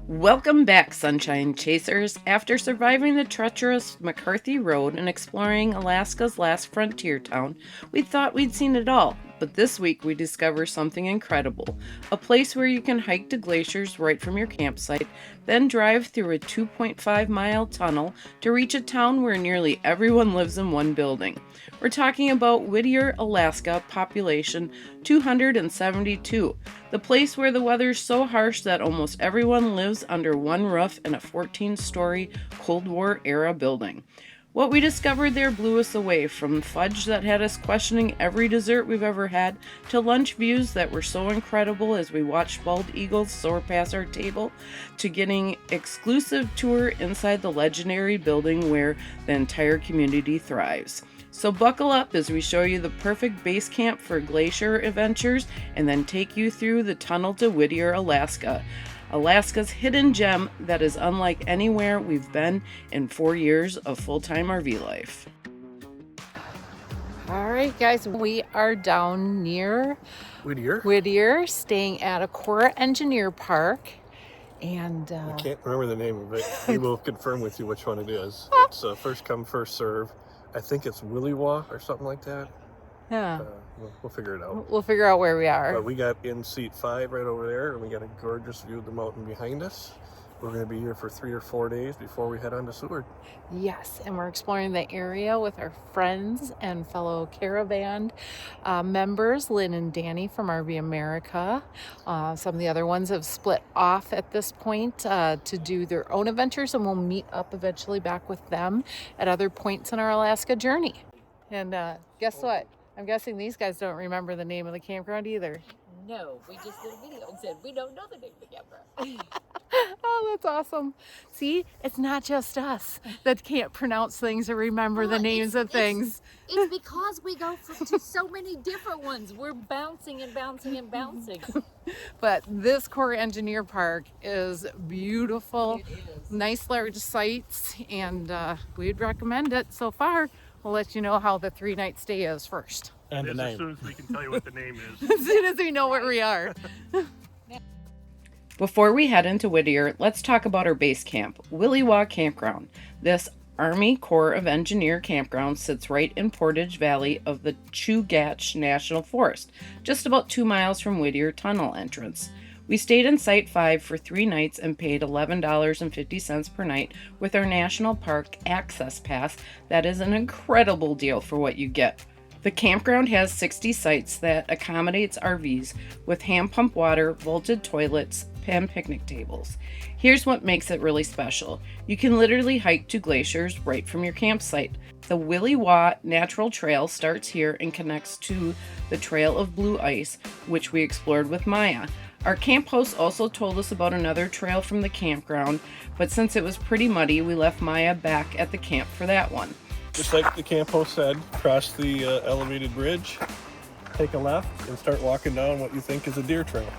Welcome back, Sunshine Chasers. After surviving the treacherous McCarthy Road and exploring Alaska's last frontier town, we thought we'd seen it all. But this week we discover something incredible. A place where you can hike to glaciers right from your campsite, then drive through a 2.5-mile tunnel to reach a town where nearly everyone lives in one building. We're talking about Whittier, Alaska, population 272, the place where the weather's so harsh that almost everyone lives under one roof in a 14-story Cold War-era building. What we discovered there blew us away, from fudge that had us questioning every dessert we've ever had, to lunch views that were so incredible as we watched bald eagles soar past our table, to getting exclusive tour inside the legendary building where the entire community thrives. So buckle up as we show you the perfect base camp for Glacier adventures and then take you through the tunnel to Whittier, Alaska. Alaska's hidden gem that is unlike anywhere we've been in 4 years of full-time RV life. All right, guys, we are down near Whittier, staying at a Corps Engineer Park. And I can't remember the name of it. We will confirm with you which one it is. It's first come, first serve. I think it's Williwaw or something like that. Yeah. We'll figure it out. We'll figure out where we are. But we got in seat 5 right over there, and we got a gorgeous view of the mountain behind us. We're going to be here for 3 or 4 days before we head on to Seward. Yes, and we're exploring the area with our friends and fellow caravan members, Lynn and Danny from RV America. Some of the other ones have split off at this point to do their own adventures, and we'll meet up eventually back with them at other points in our Alaska journey. And guess what? I'm guessing these guys don't remember the name of the campground either. No, we just did a video and said we don't know the name of the campground. Oh, that's awesome. See, it's not just us that can't pronounce things or remember the names of things. It's because we go to so many different ones. We're bouncing and bouncing and bouncing. But this Corps Engineer Park is beautiful. It is. Nice large sites, and we'd recommend it. So far, we'll let you know how the 3-night stay is first. And the name. As soon as we can tell you what the name is. As soon as we know where we are. Before we head into Whittier, let's talk about our base camp, Williwaw Campground. This Army Corps of Engineer campground sits right in Portage Valley of the Chugach National Forest, just about 2 miles from Whittier Tunnel entrance. We stayed in Site 5 for 3 nights and paid $11.50 per night with our National Park Access Pass. That is an incredible deal for what you get. The campground has 60 sites that accommodates RVs with hand pump water, vaulted toilets, and picnic tables. Here's what makes it really special. You can literally hike to glaciers right from your campsite. The Williwaw Natural Trail starts here and connects to the Trail of Blue Ice, which we explored with Maya. Our camp host also told us about another trail from the campground, but since it was pretty muddy, we left Maya back at the camp for that one. Just like the camp host said, cross the elevated bridge, take a left, and start walking down what you think is a deer trail.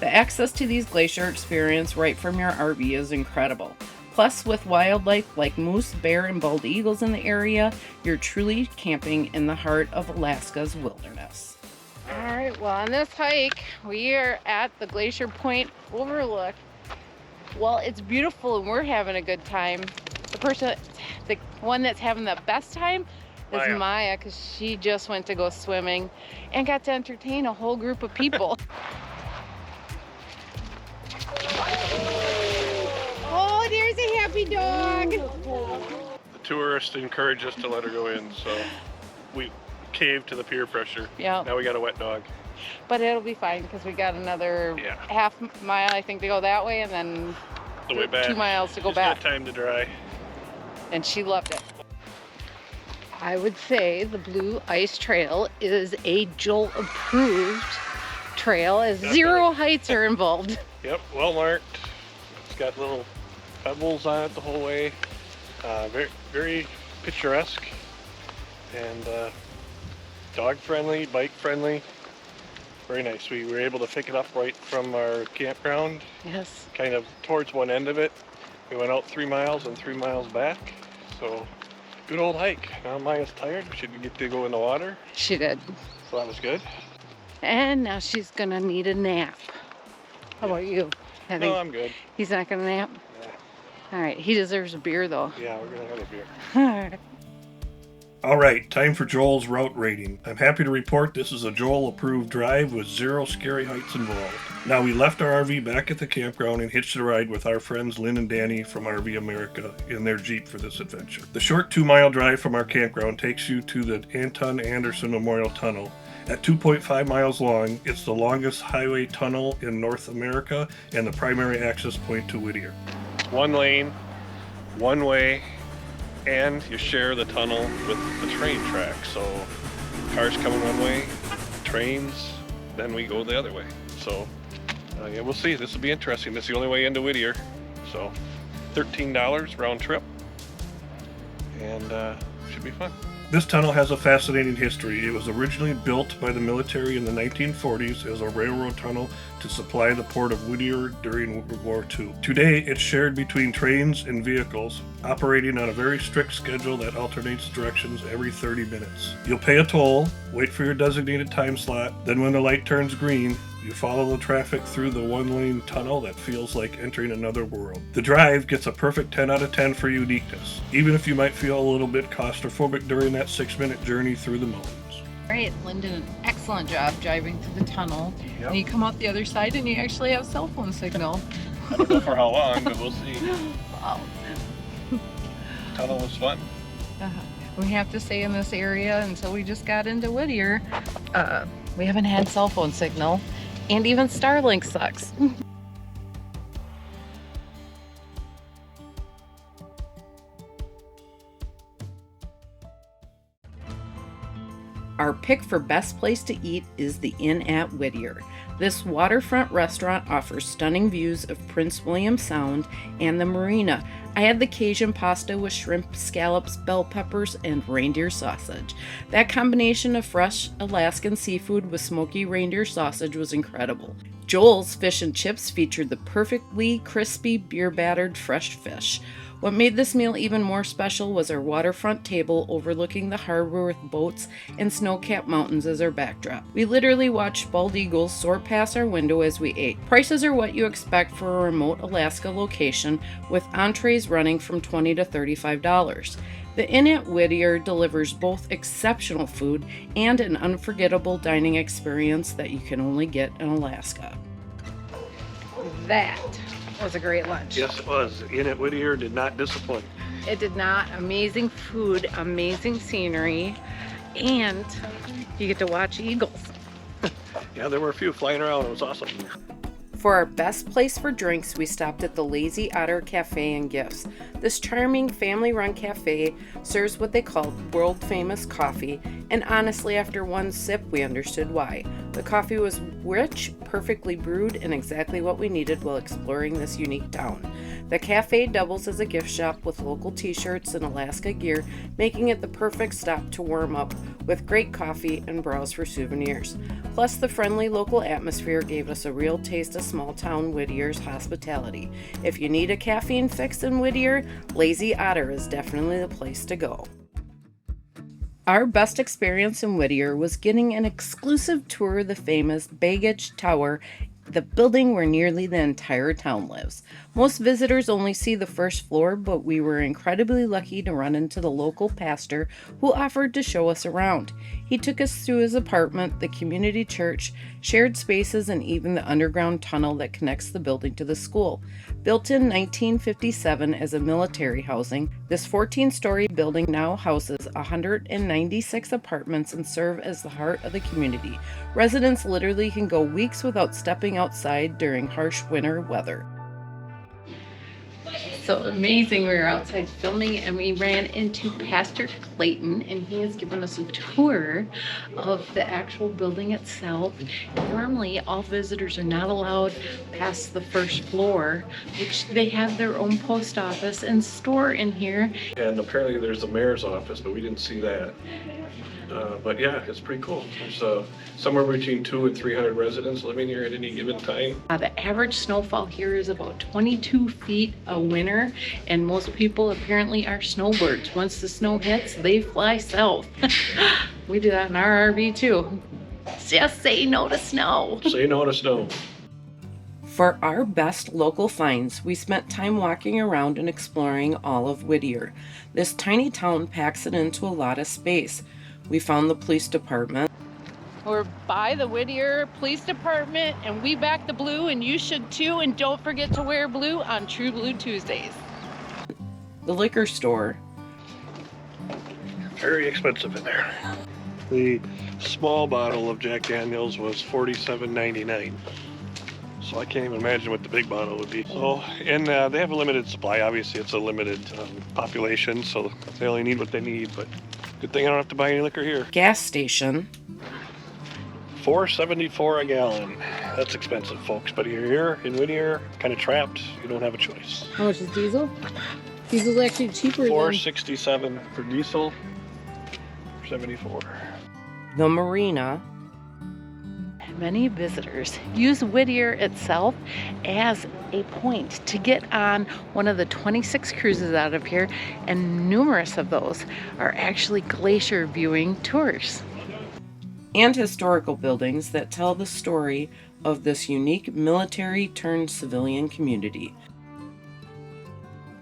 The access to these glacier experience right from your RV is incredible. Plus, with wildlife like moose, bear, and bald eagles in the area, you're truly camping in the heart of Alaska's wilderness. All right, well, on this hike, we are at the Glacier Point Overlook. Well, it's beautiful and we're having a good time. The one that's having the best time is Maya, because she just went to go swimming and got to entertain a whole group of people. Oh, there's a happy dog. The tourists encouraged us to let her go in, so we caved to the peer pressure. Yeah. Now we got a wet dog. But it'll be fine because we got another half mile, I think, to go that way, and then The way back. 2 miles to go She's back. got time to dry. And she loved it. I would say the Blue Ice Trail is a Joel approved trail, as Definitely. 0 heights are involved. Yep, well marked. It's got little pebbles on it the whole way. Very, very picturesque, and dog friendly, bike friendly. Very nice. We were able to pick it up right from our campground. Yes. Kind of towards one end of it. We went out 3 miles and 3 miles back. So good old hike. Now Maya's tired. She did get to go in the water. She did. So that was good. And now she's gonna need a nap. How about you? I No, think I'm good. he's not gonna nap. Yeah. All right, he deserves a beer though. Yeah, we're gonna have a beer. All right. All right, time for Joel's route rating. I'm happy to report this is a Joel-approved drive with 0 scary heights involved. Now, we left our RV back at the campground and hitched a ride with our friends Lynn and Danny from RV America in their Jeep for this adventure. The short 2-mile drive from our campground takes you to the Anton Anderson Memorial Tunnel. At 2.5 miles long, it's the longest highway tunnel in North America and the primary access point to Whittier. It's 1 lane, 1 way, and you share the tunnel with the train track. So cars coming 1 way, trains, then we go the other way. So yeah, we'll see. This will be interesting. This is the only way into Whittier. So $13 round trip, and should be fun. This tunnel has a fascinating history. It was originally built by the military in the 1940s as a railroad tunnel to supply the port of Whittier during World War II. Today, it's shared between trains and vehicles, operating on a very strict schedule that alternates directions every 30 minutes. You'll pay a toll, wait for your designated time slot, then when the light turns green, you follow the traffic through the 1-lane tunnel that feels like entering another world. The drive gets a perfect 10 out of 10 for uniqueness, even if you might feel a little bit claustrophobic during that 6-minute journey through the mountains. All right, Lynn did an excellent job driving through the tunnel. Yep. And you come out the other side and you actually have cell phone signal. I don't know for how long, but we'll see. Wow. Tunnel was fun. We have to stay in this area until we just got into Whittier. We haven't had cell phone signal, and even Starlink sucks. Our pick for best place to eat is the Inn at Whittier. This waterfront restaurant offers stunning views of Prince William Sound and the marina. I had the Cajun pasta with shrimp, scallops, bell peppers, and reindeer sausage. That combination of fresh Alaskan seafood with smoky reindeer sausage was incredible. Joel's fish and chips featured the perfectly crispy, beer-battered fresh fish. What made this meal even more special was our waterfront table overlooking the harbor with boats and snow-capped mountains as our backdrop. We literally watched bald eagles soar past our window as we ate. Prices are what you expect for a remote Alaska location, with entrees running from $20 to $35. The Inn at Whittier delivers both exceptional food and an unforgettable dining experience that you can only get in Alaska. That was a great lunch. Yes, it was. Inn at Whittier did not disappoint. It did not. Amazing food, amazing scenery, and you get to watch eagles. Yeah, there were a few flying around. It was awesome. For our best place for drinks, we stopped at the Lazy Otter Café and Gifts. This charming family-run cafe serves what they call world-famous coffee, and honestly, after one sip, we understood why. The coffee was rich, perfectly brewed, and exactly what we needed while exploring this unique town. The cafe doubles as a gift shop with local t-shirts and Alaska gear, making it the perfect stop to warm up with great coffee and browse for souvenirs. Plus, the friendly local atmosphere gave us a real taste of small-town Whittier's hospitality. If you need a caffeine fix in Whittier, Lazy Otter is definitely the place to go. Our best experience in Whittier was getting an exclusive tour of the famous Baggage Tower, the building where nearly the entire town lives. Most visitors only see the first floor, but we were incredibly lucky to run into the local pastor who offered to show us around. He took us through his apartment, the community church, shared spaces, and even the underground tunnel that connects the building to the school. Built in 1957 as a military housing, this 14-story building now houses 196 apartments and serve as the heart of the community. Residents literally can go weeks without stepping outside during harsh winter weather. So amazing, we were outside filming and we ran into Pastor Clayton, and he has given us a tour of the actual building itself. Normally all visitors are not allowed past the first floor, which they have their own post office and store in here. And apparently there's the mayor's office, but we didn't see that. But yeah, it's pretty cool. There's somewhere between 200 and 300 residents living here at any given time. The average snowfall here is about 22 feet a winter, and most people apparently are snowbirds. Once the snow hits, they fly south. We do that in our RV too. Just say no to snow. Say no to snow. For our best local finds, we spent time walking around and exploring all of Whittier. This tiny town packs it into a lot of space. We found the police department. We're by the Whittier Police Department, and we back the blue, and you should too. And don't forget to wear blue on True Blue Tuesdays. The liquor store. Very expensive in there. The small bottle of Jack Daniels was $47.99. So I can't even imagine what the big bottle would be. So, and they have a limited supply. Obviously, it's a limited population, so they only need what they need. But good thing I don't have to buy any liquor here. Gas station. $4.74 a gallon. That's expensive, folks. But you're here in Whittier, kind of trapped. You don't have a choice. How much is diesel? Diesel's actually cheaper $4.67 for diesel. $74. The marina. Many visitors use Whittier itself as a point to get on one of the 26 cruises out of here, and numerous of those are actually glacier viewing tours. And historical buildings that tell the story of this unique military turned civilian community.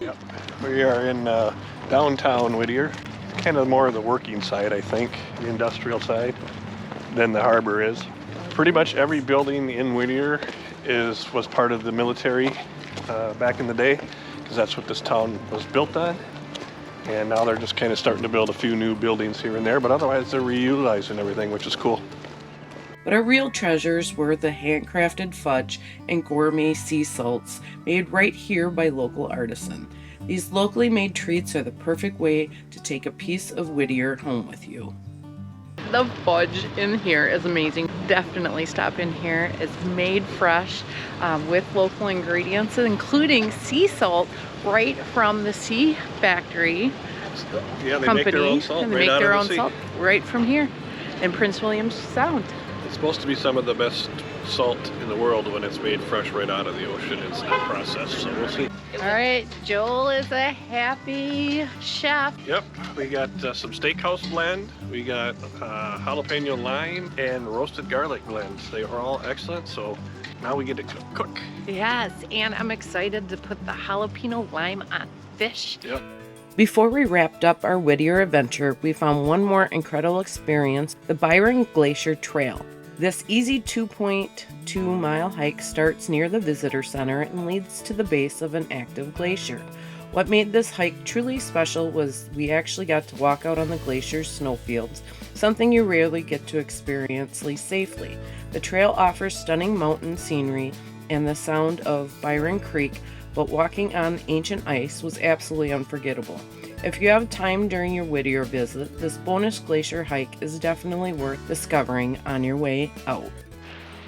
Yep. We are in downtown Whittier, kind of more of the working side, I think, the industrial side, than the harbor is. Pretty much every building in Whittier was part of the military back in the day, because that's what this town was built on. And now they're just kind of starting to build a few new buildings here and there, but otherwise they're reutilizing everything, which is cool. But our real treasures were the handcrafted fudge and gourmet sea salts made right here by local artisan. These locally made treats are the perfect way to take a piece of Whittier home with you. The fudge in here is amazing. Definitely stop in here. It's made fresh with local ingredients, including sea salt right from the sea factory Yeah, they company. make their own salt And they right make out their of own the sea. salt right from here in Prince William Sound. It's supposed to be some of the best salt in the world when it's made fresh right out of the ocean. It's not processed, so we'll see. All right, Joel is a happy chef. Yep, we got some steakhouse blend, we got jalapeno lime, and roasted garlic blends. They are all excellent, so now we get to cook. Yes, and I'm excited to put the jalapeno lime on fish. Yep. Before we wrapped up our Whittier adventure, we found one more incredible experience, the Byron Glacier Trail. This easy 2.2 mile hike starts near the visitor center and leads to the base of an active glacier. What made this hike truly special was we actually got to walk out on the glacier's snowfields, something you rarely get to experience safely. The trail offers stunning mountain scenery and the sound of Byron Creek, but walking on ancient ice was absolutely unforgettable. If you have time during your Whittier visit, this bonus glacier hike is definitely worth discovering on your way out.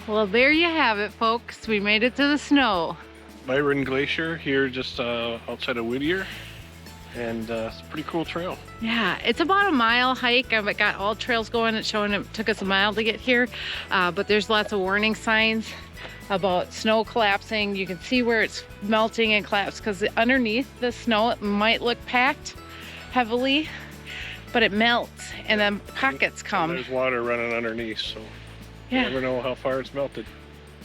Well, there you have it, folks. We made it to the snow. Byron Glacier here just outside of Whittier, and it's a pretty cool trail. Yeah, it's about a mile hike. I've got all trails going. It's showing it took us a mile to get here, but there's lots of warning signs about snow collapsing. You can see where it's melting and collapsed because underneath the snow it might look packed heavily, but it melts and then pockets come. And there's water running underneath, so you never know how far it's melted.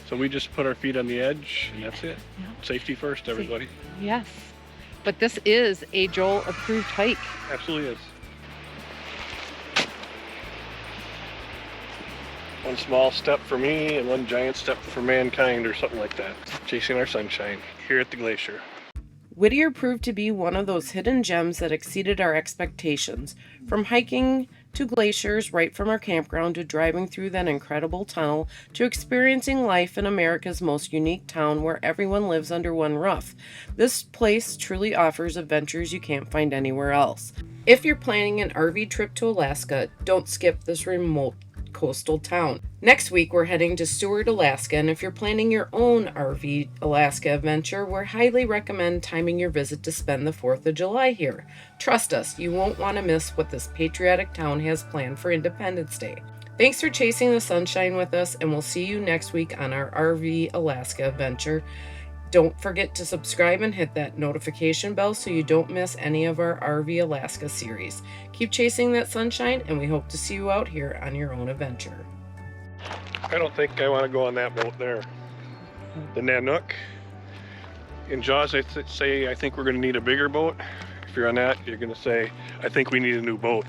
So we just put our feet on the edge, and that's it. Yeah. Safety first, everybody. Yes, but this is a Joel approved hike. Absolutely is. One small step for me and one giant step for mankind, or something like that. Chasing our sunshine here at the glacier. Whittier proved to be one of those hidden gems that exceeded our expectations. From hiking to glaciers right from our campground to driving through that incredible tunnel to experiencing life in America's most unique town where everyone lives under one roof. This place truly offers adventures you can't find anywhere else. If you're planning an RV trip to Alaska, don't skip this remote coastal town. Next week, we're heading to Seward, Alaska, and if you're planning your own RV Alaska adventure, we highly recommend timing your visit to spend the 4th of July here. Trust us, you won't want to miss what this patriotic town has planned for Independence Day. Thanks for chasing the sunshine with us, and we'll see you next week on our RV Alaska adventure. Don't forget to subscribe and hit that notification bell so you don't miss any of our RV Alaska series. Keep chasing that sunshine, and we hope to see you out here on your own adventure. I don't think I want to go on that boat there. the Nanook. In Jaws, I say I think we're going to need a bigger boat. If you're on that, you're going to say I think we need a new boat.